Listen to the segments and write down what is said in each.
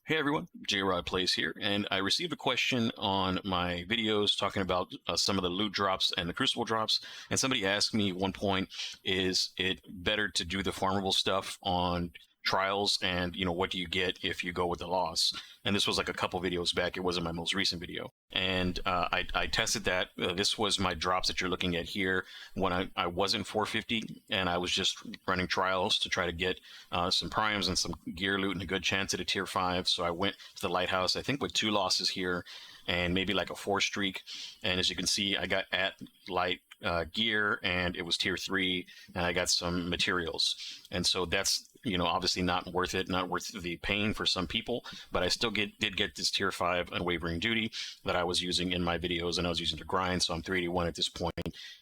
Hey everyone, J-Rod Plays here, and I received a question on my videos talking about some of the loot drops and the crucible drops, and somebody asked me at one point, is it better to do the farmable stuff on trials, and what do you get if you go with the loss? And this was like a couple videos back. It wasn't my most recent video, and I tested that. This was my drops that you're looking at here when I wasn't 450 and I was just running trials to try to get some primes and some gear loot and a good chance at a tier 5. So I went to the Lighthouse, I think with 2 losses here and maybe like a 4 streak. And as you can see, I got at light gear and it was tier 3, and I got some materials. And so that's obviously not worth it, not worth the pain for some people, but I still did get this tier 5 unwavering duty that I was using in my videos, and I was using to grind. So I'm 381 at this point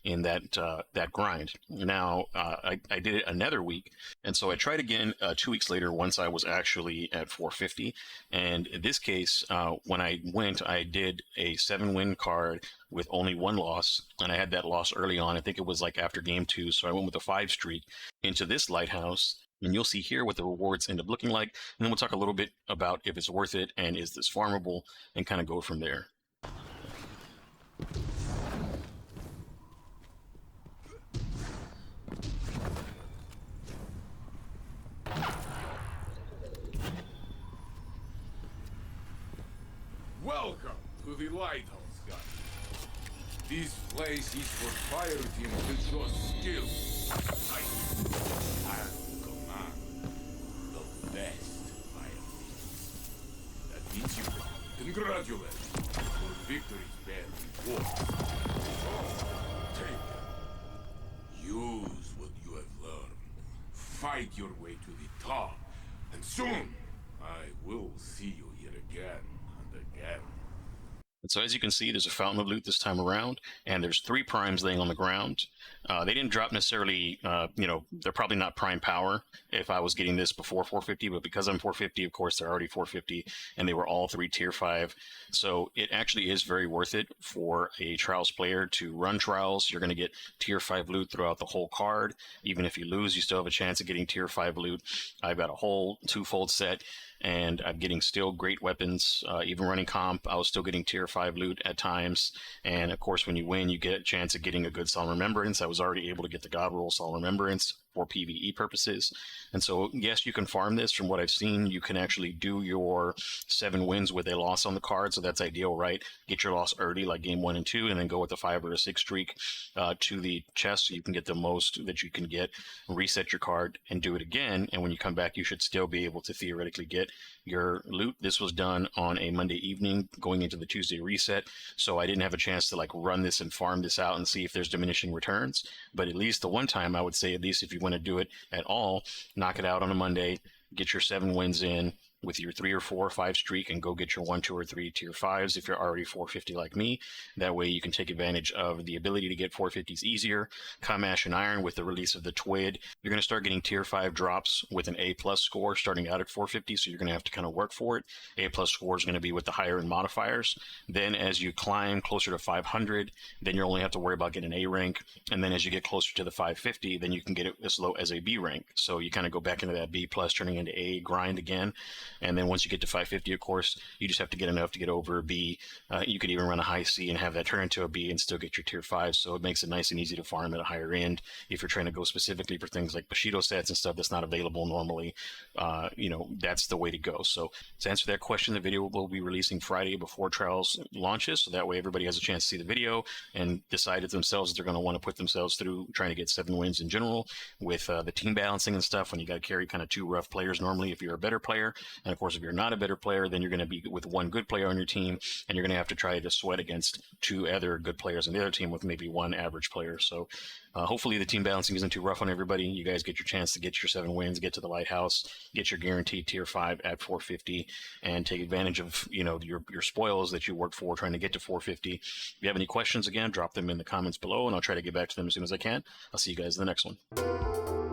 in that grind. Now I did it another week, and so I tried again 2 weeks later once I was actually at 450. And in this case, when I went, I did a 7-win card with only 1 loss, and I had that loss early on. I think it was like after game 2, so I went with a 5 streak into this Lighthouse. And you'll see here what the rewards end up looking like. And then we'll talk a little bit about if it's worth it and is this farmable, and kind of go from there. Welcome to the Lighthouse, guys. This place is for fire team to show skill, sight, and command. The best fire teams. That means you congratulate for victories bear reward. Take them. Use what you have learned. Fight your way to the top. And soon, I will see you here again and again. And so as you can see, there's a fountain of loot this time around, and there's 3 primes laying on the ground. They didn't drop necessarily, they're probably not prime power if I was getting this before 450, but because I'm 450, of course, they're already 450, and they were all 3 tier 5. So it actually is very worth it for a trials player to run trials. You're going to get tier 5 loot throughout the whole card. Even if you lose, you still have a chance of getting tier 5 loot. I've got a whole 2-fold set, and I'm getting still great weapons. Even running comp, I was still getting tier 5 loot at times. And of course, when you win, you get a chance of getting a good Solemn Remembrance. I was already able to get the God Roll Solemn Remembrance for PvE purposes. And so, yes, you can farm this. From what I've seen, you can actually do your 7 wins with a loss on the card, so that's ideal, right? Get your loss early, like game 1 and 2, and then go with a 5 or a 6 streak to the chest, so you can get the most that you can get, reset your card, and do it again. And when you come back, you should still be able to theoretically get your loot. This was done on a Monday evening going into the Tuesday reset, so I didn't have a chance to like run this and farm this out and see if there's diminishing returns. But at least the one time, I would say, at least if you want to do it at all, knock it out on a Monday, get your 7 wins in with your 3 or 4 or 5 streak, and go get your 1, 2, or 3 tier 5s if you're already 450 like me. That way you can take advantage of the ability to get 450s easier. Come Ash and Iron, with the release of the TWID, you're going to start getting tier 5 drops with an A+ score starting out at 450, so you're going to have to kind of work for it. A+ score is going to be with the higher end modifiers. Then as you climb closer to 500, then you only have to worry about getting an A rank, and then as you get closer to the 550, then you can get it as low as a B rank. So you kind of go back into that B+, turning into A grind again. And then once you get to 550, of course, you just have to get enough to get over a B. You could even run a high C and have that turn into a B and still get your tier 5. So it makes it nice and easy to farm at a higher end. If you're trying to go specifically for things like Bushido sets and stuff that's not available normally, that's the way to go. So to answer that question, the video will be releasing Friday before Trials launches. So that way everybody has a chance to see the video and decide it themselves if they're going to want to put themselves through trying to get 7 wins in general with the team balancing and stuff, when you got to carry kind of 2 rough players normally if you're a better player. And of course, if you're not a better player, then you're going to be with 1 good player on your team, and you're going to have to try to sweat against 2 other good players on the other team with maybe 1 average player. So hopefully the team balancing isn't too rough on everybody. You guys get your chance to get your 7 wins, get to the Lighthouse, get your guaranteed tier 5 at 450, and take advantage of your spoils that you worked for trying to get to 450. If you have any questions, again, drop them in the comments below, and I'll try to get back to them as soon as I can. I'll see you guys in the next one.